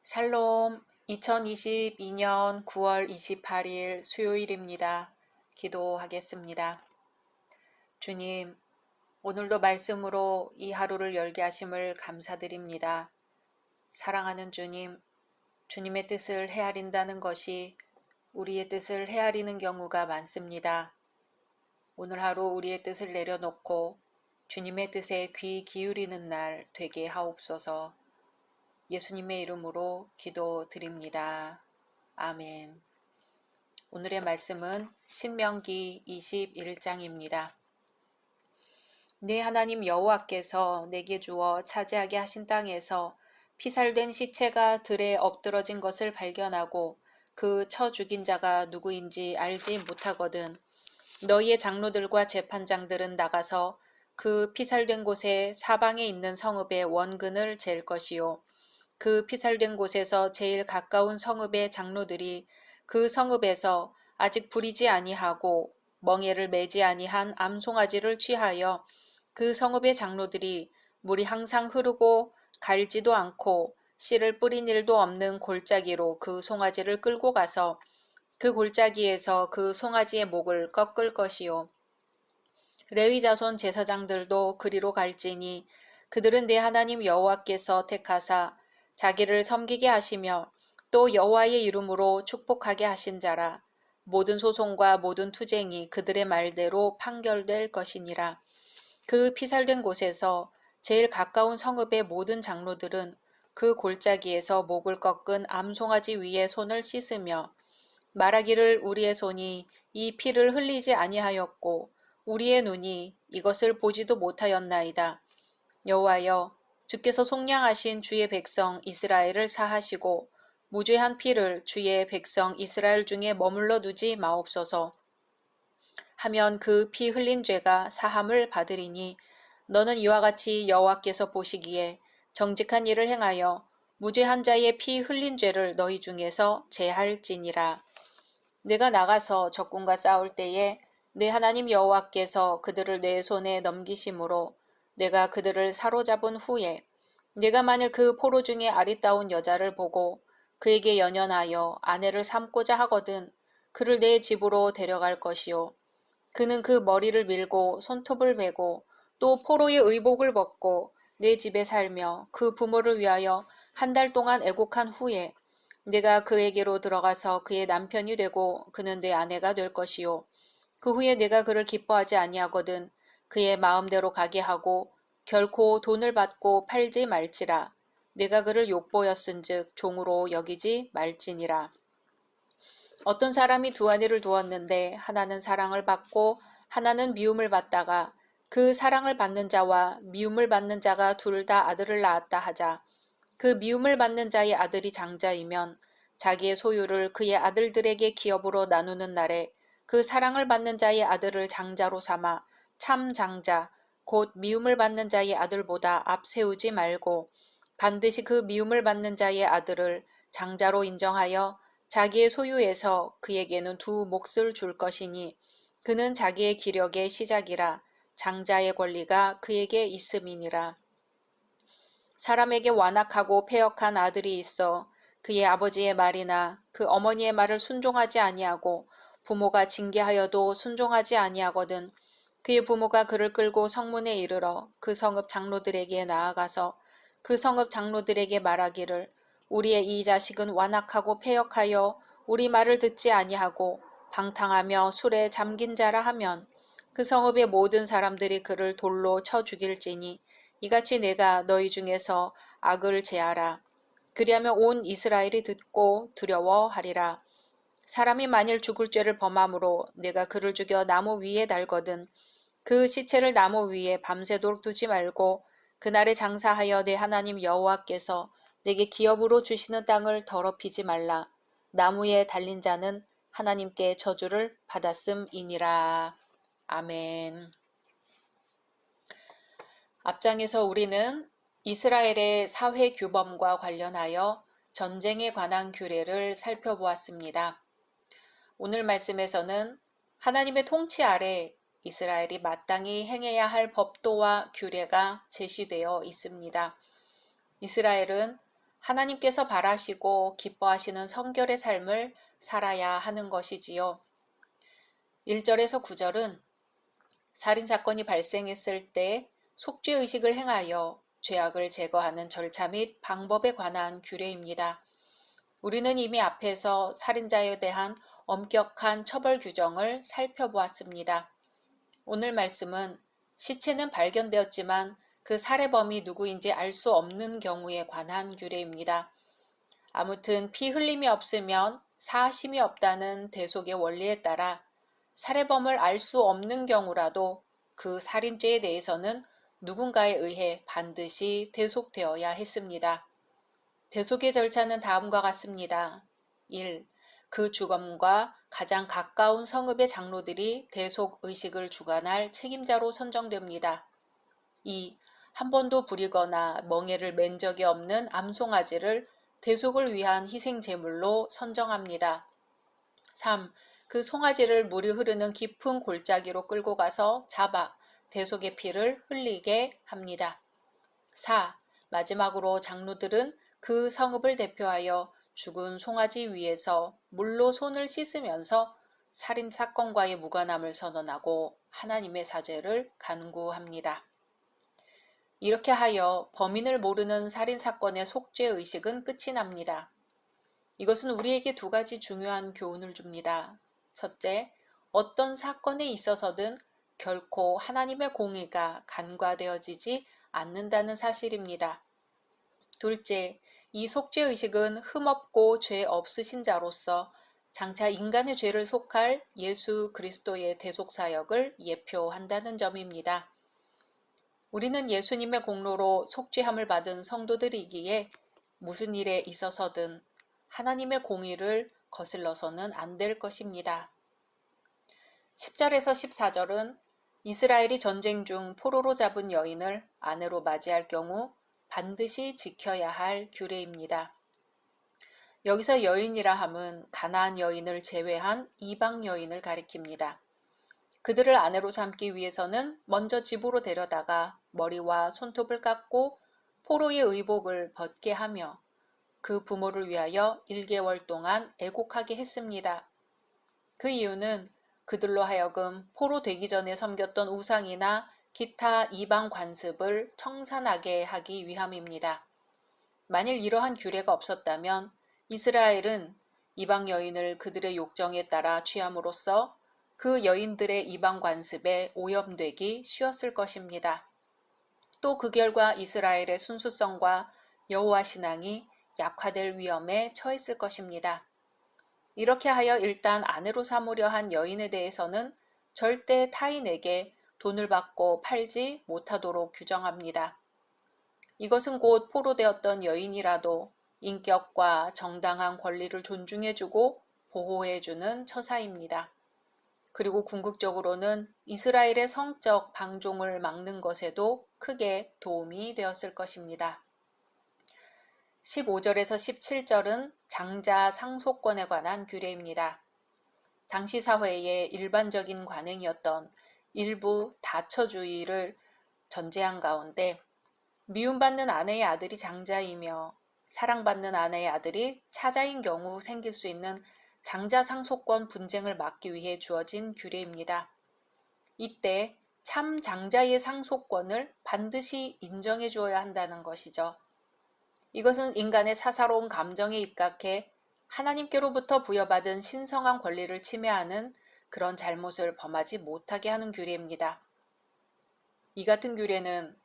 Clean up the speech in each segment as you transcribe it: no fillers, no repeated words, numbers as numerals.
샬롬, 2022년 9월 28일 수요일입니다. 기도하겠습니다. 주님, 오늘도 말씀으로 이 하루를 열게 하심을 감사드립니다. 사랑하는 주님, 주님의 뜻을 헤아린다는 것이 우리의 뜻을 헤아리는 경우가 많습니다. 오늘 하루 우리의 뜻을 내려놓고 주님의 뜻에 귀 기울이는 날 되게 하옵소서. 예수님의 이름으로 기도드립니다. 아멘. 오늘의 말씀은 신명기 21장입니다. 네 하나님 여호와께서 내게 주어 차지하게 하신 땅에서 피살된 시체가 들에 엎드러진 것을 발견하고 그 쳐 죽인 자가 누구인지 알지 못하거든. 너희의 장로들과 재판장들은 나가서 그 피살된 곳에 사방에 있는 성읍의 원근을 잴 것이요. 그 피살된 곳에서 제일 가까운 성읍의 장로들이 그 성읍에서 아직 부리지 아니하고 멍에를 매지 아니한 암송아지를 취하여 그 성읍의 장로들이 물이 항상 흐르고 갈지도 않고 씨를 뿌린 일도 없는 골짜기로 그 송아지를 끌고 가서 그 골짜기에서 그 송아지의 목을 꺾을 것이요. 레위 자손 제사장들도 그리로 갈지니 그들은 내 하나님 여호와께서 택하사 자기를 섬기게 하시며 또 여호와의 이름으로 축복하게 하신 자라. 모든 소송과 모든 투쟁이 그들의 말대로 판결될 것이니라. 그 피살된 곳에서 제일 가까운 성읍의 모든 장로들은 그 골짜기에서 목을 꺾은 암송아지 위에 손을 씻으며 말하기를 우리의 손이 이 피를 흘리지 아니하였고 우리의 눈이 이것을 보지도 못하였나이다. 여호와여, 주께서 속량하신 주의 백성 이스라엘을 사하시고 무죄한 피를 주의 백성 이스라엘 중에 머물러 두지 마옵소서. 하면 그 피 흘린 죄가 사함을 받으리니 너는 이와 같이 여호와께서 보시기에 정직한 일을 행하여 무죄한 자의 피 흘린 죄를 너희 중에서 제할지니라. 내가 나가서 적군과 싸울 때에 내 하나님 여호와께서 그들을 내 손에 넘기심으로 내가 그들을 사로잡은 후에 내가 만일 그 포로 중에 아리따운 여자를 보고 그에게 연연하여 아내를 삼고자 하거든 그를 내 집으로 데려갈 것이요. 그는 그 머리를 밀고 손톱을 베고 또 포로의 의복을 벗고 내 집에 살며 그 부모를 위하여 한 달 동안 애곡한 후에 내가 그에게로 들어가서 그의 남편이 되고 그는 내 아내가 될 것이요. 그 후에 내가 그를 기뻐하지 아니하거든 그의 마음대로 가게 하고 결코 돈을 받고 팔지 말지라. 내가 그를 욕보였은즉 종으로 여기지 말지니라. 어떤 사람이 두 아내를 두었는데 하나는 사랑을 받고 하나는 미움을 받다가 그 사랑을 받는 자와 미움을 받는 자가 둘 다 아들을 낳았다 하자. 그 미움을 받는 자의 아들이 장자이면 자기의 소유를 그의 아들들에게 기업으로 나누는 날에 그 사랑을 받는 자의 아들을 장자로 삼아 참 장자 곧 미움을 받는 자의 아들보다 앞세우지 말고 반드시 그 미움을 받는 자의 아들을 장자로 인정하여 자기의 소유에서 그에게는 두 몫을 줄 것이니 그는 자기의 기력의 시작이라 장자의 권리가 그에게 있음이니라. 사람에게 완악하고 패역한 아들이 있어 그의 아버지의 말이나 그 어머니의 말을 순종하지 아니하고 부모가 징계하여도 순종하지 아니하거든 그의 부모가 그를 끌고 성문에 이르러 그 성읍 장로들에게 나아가서 그 성읍 장로들에게 말하기를 우리의 이 자식은 완악하고 패역하여 우리 말을 듣지 아니하고 방탕하며 술에 잠긴 자라 하면 그 성읍의 모든 사람들이 그를 돌로 쳐 죽일지니 이같이 내가 너희 중에서 악을 제하라. 그리하면 온 이스라엘이 듣고 두려워하리라. 사람이 만일 죽을 죄를 범함으로 내가 그를 죽여 나무 위에 달거든 그 시체를 나무 위에 밤새도록 두지 말고 그날에 장사하여 내 하나님 여호와께서 내게 기업으로 주시는 땅을 더럽히지 말라. 나무에 달린 자는 하나님께 저주를 받았음이니라. 아멘. 앞장에서 우리는 이스라엘의 사회 규범과 관련하여 전쟁에 관한 규례를 살펴보았습니다. 오늘 말씀에서는 하나님의 통치 아래 이스라엘이 마땅히 행해야 할 법도와 규례가 제시되어 있습니다. 이스라엘은 하나님께서 바라시고 기뻐하시는 성결의 삶을 살아야 하는 것이지요. 1절에서 9절은 살인사건이 발생했을 때 속죄의식을 행하여 죄악을 제거하는 절차 및 방법에 관한 규례입니다. 우리는 이미 앞에서 살인자에 대한 엄격한 처벌 규정을 살펴보았습니다. 오늘 말씀은 시체는 발견되었지만 그 살해범이 누구인지 알 수 없는 경우에 관한 규례입니다. 아무튼 피 흘림이 없으면 사심이 없다는 대속의 원리에 따라 살해범을 알 수 없는 경우라도 그 살인죄에 대해서는 누군가에 의해 반드시 대속되어야 했습니다. 대속의 절차는 다음과 같습니다. 1. 그 주검과 가장 가까운 성읍의 장로들이 대속 의식을 주관할 책임자로 선정됩니다. 2. 한 번도 부리거나 멍에를 맨 적이 없는 암송아지를 대속을 위한 희생 제물로 선정합니다. 3. 그 송아지를 물이 흐르는 깊은 골짜기로 끌고 가서 잡아 대속의 피를 흘리게 합니다. 4. 마지막으로 장로들은 그 성읍을 대표하여 죽은 송아지 위에서 물로 손을 씻으면서 살인사건과의 무관함을 선언하고 하나님의 사죄를 간구합니다. 이렇게 하여 범인을 모르는 살인사건의 속죄의식은 끝이 납니다. 이것은 우리에게 두 가지 중요한 교훈을 줍니다. 첫째, 어떤 사건에 있어서든 결코 하나님의 공의가 간과되어지지 않는다는 사실입니다. 둘째, 이 속죄의식은 흠없고 죄 없으신 자로서 장차 인간의 죄를 속할 예수 그리스도의 대속사역을 예표한다는 점입니다. 우리는 예수님의 공로로 속죄함을 받은 성도들이기에 무슨 일에 있어서든 하나님의 공의를 거슬러서는 안 될 것입니다. 10절에서 14절은 이스라엘이 전쟁 중 포로로 잡은 여인을 아내로 맞이할 경우 반드시 지켜야 할 규례입니다. 여기서 여인이라 함은 가나안 여인을 제외한 이방 여인을 가리킵니다. 그들을 아내로 삼기 위해서는 먼저 집으로 데려다가 머리와 손톱을 깎고 포로의 의복을 벗게 하며 그 부모를 위하여 1개월 동안 애곡하게 했습니다. 그 이유는 그들로 하여금 포로 되기 전에 섬겼던 우상이나 기타 이방 관습을 청산하게 하기 위함입니다. 만일 이러한 규례가 없었다면 이스라엘은 이방 여인을 그들의 욕정에 따라 취함으로써 그 여인들의 이방 관습에 오염되기 쉬웠을 것입니다. 또 그 결과 이스라엘의 순수성과 여호와 신앙이 약화될 위험에 처했을 것입니다. 이렇게 하여 일단 아내로 삼으려 한 여인에 대해서는 절대 타인에게 돈을 받고 팔지 못하도록 규정합니다. 이것은 곧 포로되었던 여인이라도 인격과 정당한 권리를 존중해주고 보호해주는 처사입니다. 그리고 궁극적으로는 이스라엘의 성적 방종을 막는 것에도 크게 도움이 되었을 것입니다. 15절에서 17절은 장자 상속권에 관한 규례입니다. 당시 사회의 일반적인 관행이었던 일부 다처주의를 전제한 가운데 미움받는 아내의 아들이 장자이며 사랑받는 아내의 아들이 차자인 경우 생길 수 있는 장자 상속권 분쟁을 막기 위해 주어진 규례입니다. 이때 참 장자의 상속권을 반드시 인정해 주어야 한다는 것이죠. 이것은 인간의 사사로운 감정에 입각해 하나님께로부터 부여받은 신성한 권리를 침해하는 그런 잘못을 범하지 못하게 하는 규례입니다. 이 같은 규례는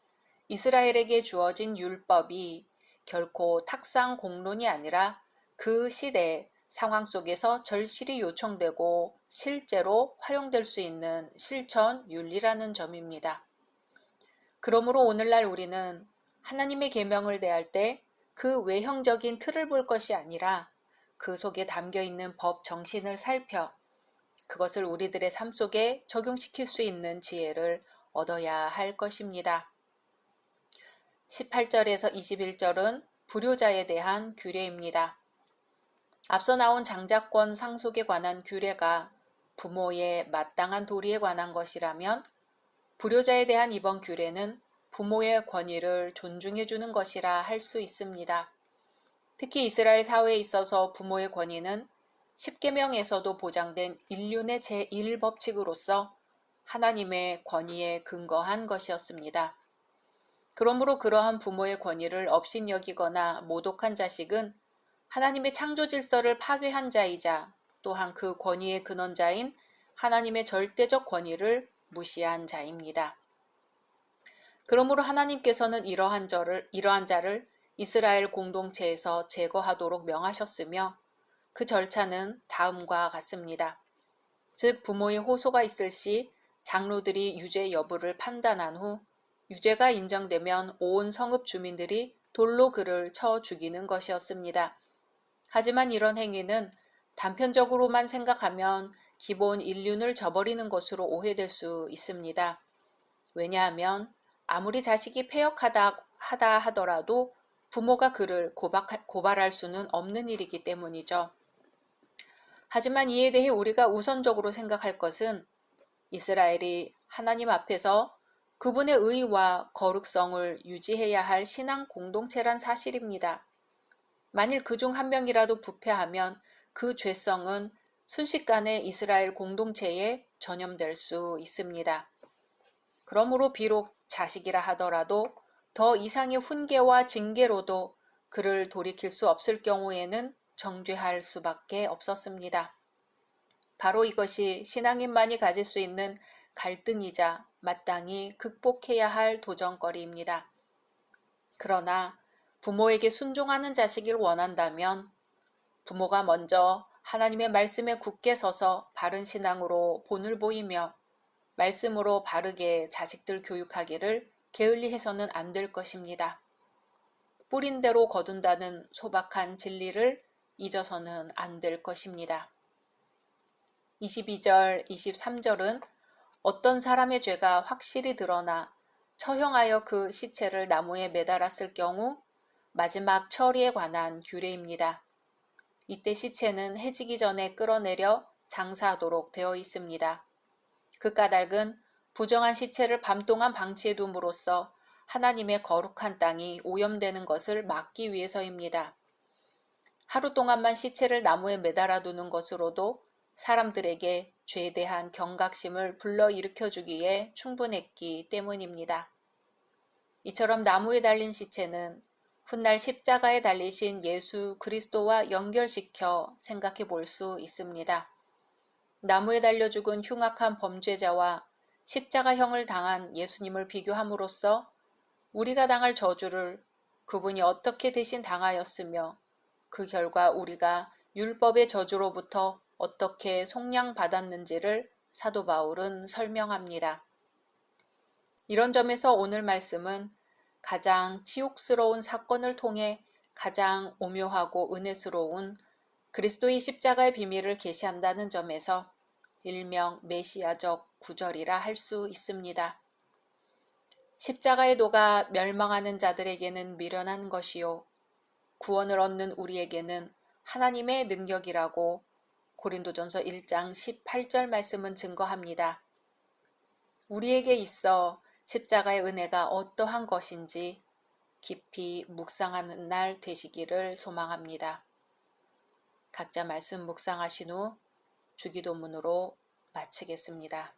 이스라엘에게 주어진 율법이 결코 탁상 공론이 아니라 그 시대 상황 속에서 절실히 요청되고 실제로 활용될 수 있는 실천 윤리라는 점입니다. 그러므로 오늘날 우리는 하나님의 계명을 대할 때 그 외형적인 틀을 볼 것이 아니라 그 속에 담겨 있는 법 정신을 살펴 그것을 우리들의 삶 속에 적용시킬 수 있는 지혜를 얻어야 할 것입니다. 18절에서 21절은 불효자에 대한 규례입니다. 앞서 나온 장자권 상속에 관한 규례가 부모의 마땅한 도리에 관한 것이라면 불효자에 대한 이번 규례는 부모의 권위를 존중해주는 것이라 할 수 있습니다. 특히 이스라엘 사회에 있어서 부모의 권위는 십계명에서도 보장된 인륜의 제1법칙으로서 하나님의 권위에 근거한 것이었습니다. 그러므로 그러한 부모의 권위를 업신여기거나 모독한 자식은 하나님의 창조 질서를 파괴한 자이자 또한 그 권위의 근원자인 하나님의 절대적 권위를 무시한 자입니다. 그러므로 하나님께서는 이러한 자를 이스라엘 공동체에서 제거하도록 명하셨으며 그 절차는 다음과 같습니다. 즉 부모의 호소가 있을 시 장로들이 유죄 여부를 판단한 후 유죄가 인정되면 온 성읍 주민들이 돌로 그를 쳐 죽이는 것이었습니다. 하지만 이런 행위는 단편적으로만 생각하면 기본 인륜을 저버리는 것으로 오해될 수 있습니다. 왜냐하면 아무리 자식이 패역하다 하더라도 부모가 그를 고발할 수는 없는 일이기 때문이죠. 하지만 이에 대해 우리가 우선적으로 생각할 것은 이스라엘이 하나님 앞에서 그분의 의와 거룩성을 유지해야 할 신앙 공동체란 사실입니다. 만일 그중 한 명이라도 부패하면 그 죄성은 순식간에 이스라엘 공동체에 전염될 수 있습니다. 그러므로 비록 자식이라 하더라도 더 이상의 훈계와 징계로도 그를 돌이킬 수 없을 경우에는 정죄할 수밖에 없었습니다. 바로 이것이 신앙인만이 가질 수 있는 갈등이자 마땅히 극복해야 할 도전거리입니다. 그러나 부모에게 순종하는 자식을 원한다면 부모가 먼저 하나님의 말씀에 굳게 서서 바른 신앙으로 본을 보이며 말씀으로 바르게 자식들 교육하기를 게을리해서는 안 될 것입니다. 뿌린 대로 거둔다는 소박한 진리를 잊어서는 안 될 것입니다. 22절, 23절은 어떤 사람의 죄가 확실히 드러나 처형하여 그 시체를 나무에 매달았을 경우 마지막 처리에 관한 규례입니다. 이때 시체는 해지기 전에 끌어내려 장사하도록 되어 있습니다. 그 까닭은 부정한 시체를 밤 동안 방치해 둠으로써 하나님의 거룩한 땅이 오염되는 것을 막기 위해서입니다. 하루 동안만 시체를 나무에 매달아 두는 것으로도 사람들에게 죄에 대한 경각심을 불러일으켜 주기에 충분했기 때문입니다. 이처럼 나무에 달린 시체는 훗날 십자가에 달리신 예수 그리스도와 연결시켜 생각해 볼 수 있습니다. 나무에 달려 죽은 흉악한 범죄자와 십자가형을 당한 예수님을 비교함으로써 우리가 당할 저주를 그분이 어떻게 대신 당하였으며 그 결과 우리가 율법의 저주로부터 어떻게 속량받았는지를 사도 바울은 설명합니다. 이런 점에서 오늘 말씀은 가장 치욕스러운 사건을 통해 가장 오묘하고 은혜스러운 그리스도의 십자가의 비밀을 계시한다는 점에서 일명 메시아적 구절이라 할 수 있습니다. 십자가의 도가 멸망하는 자들에게는 미련한 것이요 구원을 얻는 우리에게는 하나님의 능력이라고 고린도전서 1장 18절 말씀은 증거합니다. 우리에게 있어 십자가의 은혜가 어떠한 것인지 깊이 묵상하는 날 되시기를 소망합니다. 각자 말씀 묵상하신 후 주기도문으로 마치겠습니다.